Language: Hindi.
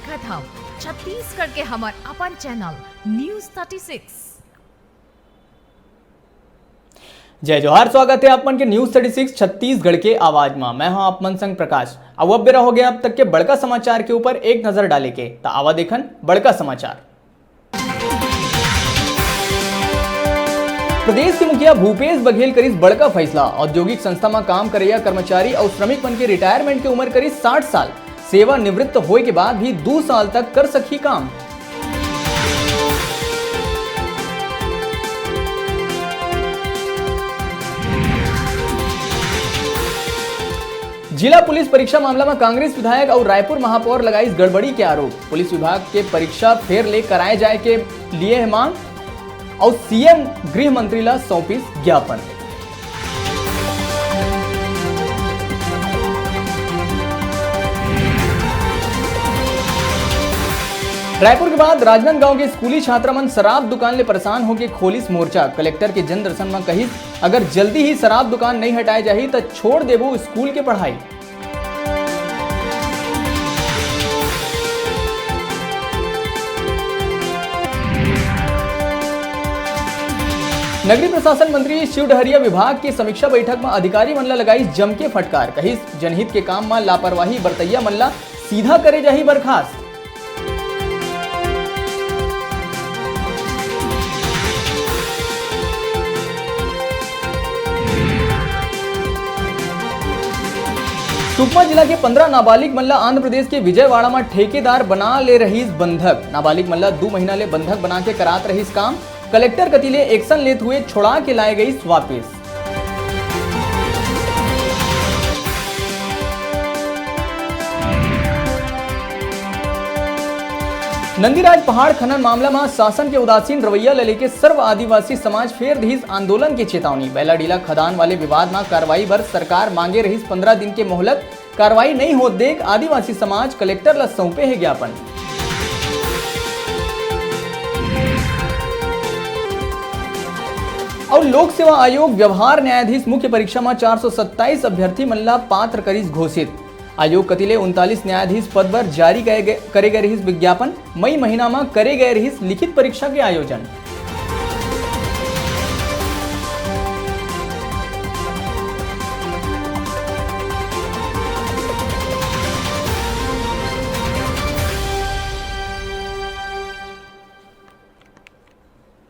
देखत हम छत्तीसगढ़ के हमार अपन चैनल न्यूज 36। जय जोहार, स्वागत है आपमन के न्यूज 36 छत्तीसगढ़ के आवाज में। मैं हूं आपमन संग प्रकाश। अब बेरा हो गया अब तक के बड़का समाचार के ऊपर एक नजर डाले के तो आवा देखन बड़का समाचार। प्रदेश के मुखिया भूपेश बघेल करीस बड़का फैसला। औद्योगिक संस्था में काम करैया कर्मचारी और श्रमिक मन के रिटायरमेंट की उम्र करीस 60 साल। सेवा निवृत्त होए के बाद भी 2 साल तक कर सकी काम। जिला पुलिस परीक्षा मामला में कांग्रेस विधायक और रायपुर महापौर लगाई गड़बड़ी के आरोप। पुलिस विभाग के परीक्षा फेर ले कराए जाए के लिए है मांग और सीएम गृह मंत्री ला सौंपिस ज्ञापन। रायपुर के बाद राजनांदगांव के स्कूली छात्रा मन शराब दुकान ले परेशान होकर खोलिस मोर्चा। कलेक्टर के जन दर्शन में कही अगर जल्दी ही शराब दुकान नहीं हटाए जाही तो छोड़ देबो स्कूल के पढ़ाई। नगरीय प्रशासन मंत्री शिव डहरिया विभाग की समीक्षा बैठक में अधिकारी मन ला लगाई जम के फटकार। कही जनहित के काम में लापरवाही बरतैया मन ला सीधा करे जाही बर्खास्त। सुकमा जिला के 15 नाबालिग मल्ला आंध्र प्रदेश के विजयवाड़ा में ठेकेदार बना ले रहीस बंधक। नाबालिग मल्ला 2 महीना ले बंधक बना के करात रहीस काम। कलेक्टर कतिले एक्शन लेते हुए छोड़ा के लाए गई वापिस। नंदीराज पहाड़ खनन मामला में शासन के उदासीन रवैया ले लेके सर्व आदिवासी समाज फेर रहीस आंदोलन की चेतावनी। बैलाडीला खदान वाले विवाद में कार्रवाई पर सरकार मांगे रहीस 15 दिन के मोहलत। कार्रवाई नहीं हो देख आदिवासी समाज कलेक्टर ला सौंपे है ज्ञापन। और लोक सेवा आयोग व्यवहार न्यायाधीश मुख्य परीक्षा में 427 अभ्यर्थी मल्ला पात्र करीस घोषित। आयोग कतिले 39 न्यायाधीश पद पर जारी करे गए रहीस विज्ञापन। मई महीना में करे गए रहीस लिखित परीक्षा के आयोजन।